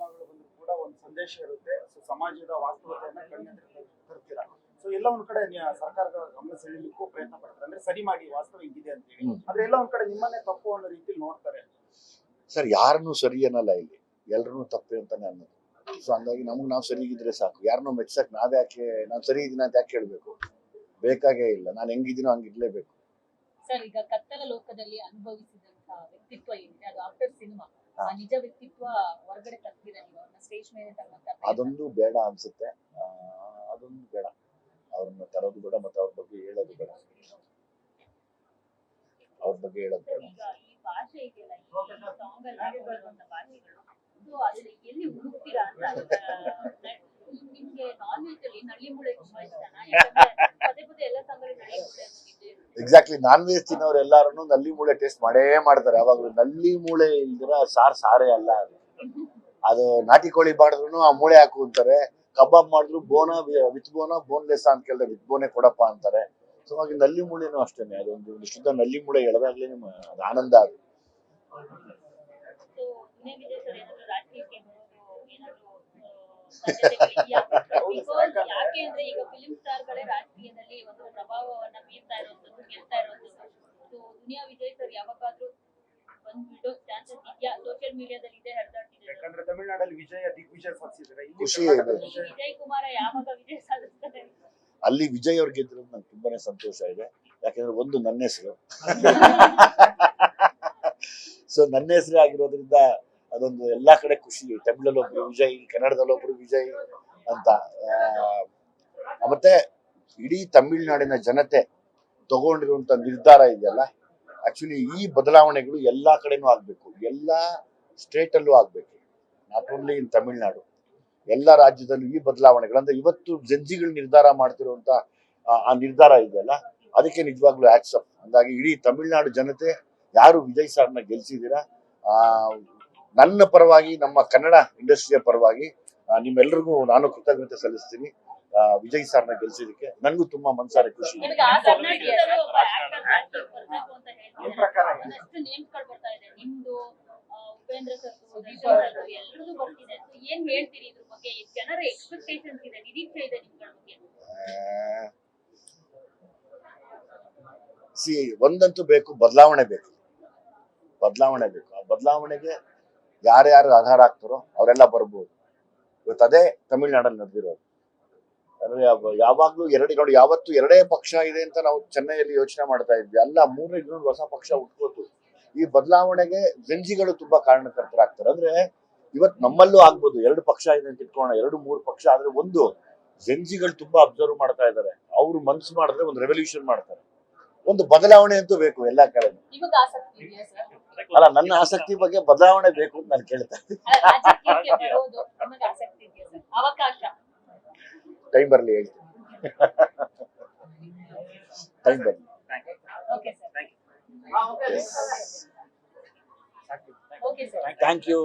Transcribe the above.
ಸಿನಿಮಾಗಳು ಬಂದ್ರು ಕೂಡ ಒಂದು ಸಂದೇಶ ಇರುತ್ತೆ. ಸೊ ಸಮಾಜದ ವಾಸ್ತವತೆಯನ್ನ ಕಣ್ಣೆದುರು ತರ್ತೀರಾ. ಸೊ ಎಲ್ಲ ಒಂದ್ ಕಡೆ ಸರ್ಕಾರದ ಗಮನ ಸೆಳೆಯಲಿಕ್ಕೂ ಪ್ರಯತ್ನ ಪಡ್ತಾರೆ, ಅಂದ್ರೆ ಸರಿ ಮಾಡಿ ವಾಸ್ತವ ಹಿಂಗಿದೆ ಅಂತ ಹೇಳಿ. ಆದ್ರೆ ಎಲ್ಲ ಒಂದ್ ಕಡೆ ನಿಮ್ಮನ್ನೇ ತಪ್ಪು ಅನ್ನೋ ರೀತಿಯಲ್ಲಿ ನೋಡ್ತಾರೆ. ಸರ್, ಯಾರನ್ನೂ ಸರಿ ಅನ್ನಲ್ಲ, ಇಲ್ಲಿ ಎಲ್ಲರನ್ನೂ ತಪ್ಪು ಅಂತಾನೆ ಅನ್ನೋದು. ಸೊ ಹಂಗಾಗಿ ನಾವು ಸರಿಗಿದ್ರೆ ಸಾಕು. ಯಾರನ್ನೂ ಮೆಚ್ಚಕ್ ನಾವ್ಯಾಕೆ, ನಾನು ಸರಿ ಇದೀನ ಅಂತ ಯಾಕೆ ಹೇಳ್ಬೇಕು? ಬೇಕಾಗೇ ಇಲ್ಲ. ನಾನು ಹೆಂಗಿದ್ದೀನೋ ಹಂಗಿರ್ಲೇಬೇಕು. ಸರ್, ಈಗ ಕತ್ತಲ ಲೋಕದಲ್ಲಿ ಅನುಭವಿಸಿದಂತಹ ವ್ಯಕ್ತಿತ್ವ ಏನಿದೆ ಅದು ಆಫ್ಟರ್ ಸಿನಿಮಾ ನಿಜ ವ್ಯಕ್ತಿತ್ವ ಹೊರಗಡೆ ತರ್ತೀರಾ ನೀವು, ಅವ್ರನ್ನ ಸ್ಟೇಜ್ ಮೇಲೆ ತರುವಂತ ಅದೊಂದು ಬೇಡ ಅನ್ಸುತ್ತೆ. ಅದೊಂದು ಬೇಡ, ಅವ್ರನ್ನ ತರೋದು ಬೇಡ, ಮತ್ತೆ ಅವ್ರ ಬಗ್ಗೆ ಹೇಳೋದು ಬೇಡ. ಅವ್ರ ಬಗ್ಗೆ ಹೇಳೋದು ಬೇಡ. ಈಗ ಈ ಭಾಷೆ ಇದೆಯಲ್ಲ, ಈ ಸಾಂಗ್ ಅಲ್ಲಿ ಹಾಕಿರುವಂತ ಭಾಷೆಗಳು, ಸೊ ಅದ್ರಲ್ಲಿ ಎಲ್ಲಿ ಹುಡುಕ್ತೀರಾ ಅಂತ. ನಿಮ್ಗೆ ನಾನ್ ವೆಜ್ ಅಲ್ಲಿ ನಳ್ಳಿ ಮೂಳೆ ತುಂಬಾ ಇಷ್ಟನಾ? ಯಾಕಂದ್ರೆ ಪದೇ ಪದೇ ಎಲ್ಲ ಸಾಂಗಲ್ಲಿ ನಳ್ಳಿ ಮೂಳೆ ಎಕ್ಸಾಕ್ಟ್ಲಿ. ನಾನ್ ವೆಜ್ ತಿನ್ನೋರು ಎಲ್ಲಾರು ನಲ್ಲಿ ಮೂಳೆ ಟೇಸ್ಟ್ ಮಾಡೇ ಮಾಡ್ತಾರೆ. ಅವಾಗ ನಲ್ಲಿ ಮೂಳೆ ಇಲ್ದಿರ ಸಾರೇ ಅಲ್ಲ ಅದು. ಅದು ನಾಟಿ ಕೋಳಿ ಮಾಡಿದ್ರು ಆ ಮೂಳೆ ಹಾಕು ಅಂತಾರೆ. ಕಬಾಬ್ ಮಾಡಿದ್ರು ವಿತ್ ಬೋನ ಬೋನ್ಲೆಸ್ ಅಂತ ಕೇಳಿದ್ರೆ ವಿತ್ ಬೋನೆ ಕೊಡಪ್ಪ ಅಂತಾರೆ. ಸೊ ಹಾಗೆ ನಲ್ಲಿ ಮೂಳೆನೂ ಅಷ್ಟೇನೆ, ಅದೊಂದು ಶುದ್ಧ ನಲ್ಲಿ ಮೂಳೆ ಎಳೆದಾಗ್ಲೇ ಅದು ಆನಂದ. ಅದು ಯಾಕೆ ಅಂದ್ರೆ ಈಗ ಫಿಲ್ಮ್ ಸ್ಟಾರ್ ಗಳೇ ರಾಜಕೀಯದಲ್ಲಿ ಒಂದು ಪ್ರಭಾವವನ್ನ ಬೀರ್ತಾ ಇರೋದು, ಗೆಲ್ತಾ ಇರೋದು. ಸೊ ದುನಿಯಾ ವಿಜಯ್ ಸರ್ ಯಾವಾಗಾದ್ರೂ ಬಂದ್ಬಿಟ್ಟು ಚಾನ್ಸಸ್ ಇದೆಯಾ? ಸೋಷಿಯಲ್ ಮೀಡಿಯಾದಲ್ಲಿ ಇದೆ ಹರಿದಾಡ್ತಿದೆ. ಯಾಕಂದ್ರೆ ತಮಿಳುನಾಡಲ್ಲಿ ದಿಗ್ವಿಜಯ ಸಾಧಿಸಿದ್ರೆ, ಖುಷಿ ಇದೆ. ವಿಜಯ್ ಕುಮಾರ ಯಾವಾಗ ವಿಜಯ ಸಾಧಿಸ್ತಾರೆ? ಅಲ್ಲಿ ವಿಜಯ್ ಅವ್ರು ಗೆದ್ದಿರೋದು ನಂಗೆ ತುಂಬಾನೇ ಸಂತೋಷ ಇದೆ. ಯಾಕಂದ್ರೆ ಒಂದು ನನ್ನ ಹೆಸರು ಸೊ ನನ್ನ ಹೆಸರೇ ಆಗಿರೋದ್ರಿಂದ ಅದೊಂದು ಎಲ್ಲಾ ಕಡೆ ಖುಷಿ. ತಮಿಳಲ್ಲಿ ಒಬ್ರು ವಿಜಯ್, ಕನ್ನಡದಲ್ಲಿ ಒಬ್ರು ವಿಜಯ್ ಅಂತ. ಮತ್ತೆ ಇಡೀ ತಮಿಳುನಾಡಿನ ಜನತೆ ತಗೊಂಡಿರುವಂತ ನಿರ್ಧಾರ ಇದೆಯಲ್ಲ, ಆಕ್ಚುಲಿ ಈ ಬದಲಾವಣೆಗಳು ಎಲ್ಲಾ ಕಡೆನೂ ಆಗ್ಬೇಕು, ಎಲ್ಲಾ ಸ್ಟೇಟ್ ಅಲ್ಲೂ ಆಗ್ಬೇಕು, ನಾಟ್ ಓನ್ಲಿ ಇನ್ ತಮಿಳ್ನಾಡು, ಎಲ್ಲ ರಾಜ್ಯದಲ್ಲೂ ಈ ಬದಲಾವಣೆಗಳು. ಅಂದ್ರೆ ಇವತ್ತು ಜಂಜಿಗಳು ನಿರ್ಧಾರ ಮಾಡ್ತಿರುವಂತ ಆ ನಿರ್ಧಾರ ಇದೆಯಲ್ಲ, ಅದಕ್ಕೆ ನಿಜವಾಗ್ಲೂ ಆಕ್ಸೆಪ್ಟ್. ಹಂಗಾಗಿ ಇಡೀ ತಮಿಳ್ನಾಡು ಜನತೆ ಯಾರು ವಿಜಯ್ ಸರ್ನ ಗೆಲ್ಸಿದ್ದೀರಾ, ನನ್ನ ಪರವಾಗಿ, ನಮ್ಮ ಕನ್ನಡ ಇಂಡಸ್ಟ್ರಿಯ ಪರವಾಗಿ ನಿಮ್ಮೆಲ್ಲರಿಗೂ ನಾನು ಕೃತಜ್ಞತೆ ಸಲ್ಲಿಸ್ತೀನಿ. ವಿಜಯ್ ಸರ್ನ ಗೆಲ್ಸಿದಕ್ಕೆ ನನಗೂ ತುಂಬಾ ಮನಸಾರೆ ಖುಷಿ. ಉಪೇಂದ್ರ ಸರ್, ಎಲ್ಲರೂ ಬರ್ತಿದೆ. ಏನ್ ಹೇಳ್ತೀರಿ ಇದ್ರ ಬಗ್ಗೆ? ಜನರ ಎಕ್ಸ್ಪೆಕ್ಟೇಷನ್ಸ್ ಇದೆ, ನಿರೀಕ್ಷೆ ಇದೆ ನಿಮ್ಗಳ ಬಗ್ಗೆ. ಒಂದಂತೂ ಬೇಕು, ಬದಲಾವಣೆ ಬೇಕು. ಆ ಬದಲಾವಣೆಗೆ ಯಾರ್ಯಾರು ಆಧಾರ ಆಗ್ತಾರೋ ಅವರೆಲ್ಲ ಬರ್ಬೋದು. ಇವತ್ತು ಅದೇ ತಮಿಳ್ನಾಡಲ್ಲಿ ನಡೆದಿರೋದು. ಅಂದ್ರೆ ಯಾವಾಗ್ಲೂ ನೋಡಿ, ಯಾವತ್ತು ಎರಡೇ ಪಕ್ಷ ಇದೆ ಅಂತ ನಾವು ಚೆನ್ನೈಯಲ್ಲಿ ಯೋಚನೆ ಮಾಡ್ತಾ ಇದ್ವಿ. ಅಲ್ಲ, ಮೂರನೇ ಇನ್ನೊಂದು ಹೊಸ ಪಕ್ಷ ಹುಟ್ಕೋತು. ಈ ಬದಲಾವಣೆಗೆ ಜಂಜಿಗಳು ತುಂಬಾ ಕಾರಣಕರ್ತರಾಗ್ತಾರೆ. ಅಂದ್ರೆ ಇವತ್ತು ನಮ್ಮಲ್ಲೂ ಆಗ್ಬೋದು, 2 ಪಕ್ಷ ಇದೆ ಅಂತ ಇಟ್ಕೋಣ, 2-3 ಪಕ್ಷ ಆದ್ರೆ ಒಂದು ಜಂಜಿಗಳು ತುಂಬಾ ಅಬ್ಸರ್ವ್ ಮಾಡ್ತಾ ಇದ್ದಾರೆ. ಅವ್ರು ಮನ್ಸು ಮಾಡಿದ್ರೆ ಒಂದು ರೆವಲ್ಯೂಷನ್ ಮಾಡ್ತಾರೆ. ಒಂದು ಬದಲಾವಣೆ ಅಂತೂ ಬೇಕು ಎಲ್ಲಾ ಕಡೆ. ಅಲ್ಲ, ನನ್ನ ಆಸಕ್ತಿ ಬಗ್ಗೆ ಬದಲಾವಣೆ ಬೇಕು ಅಂತ ನಾನು ಕೇಳ್ತಾ ಇದ್ದೀನಿ. ಟೈಮ್ ಬರ್ಲಿ ಹೇಳ್ತೀನಿ. ಟೈಮ್ ಬರ್ಲಿ. Thank you.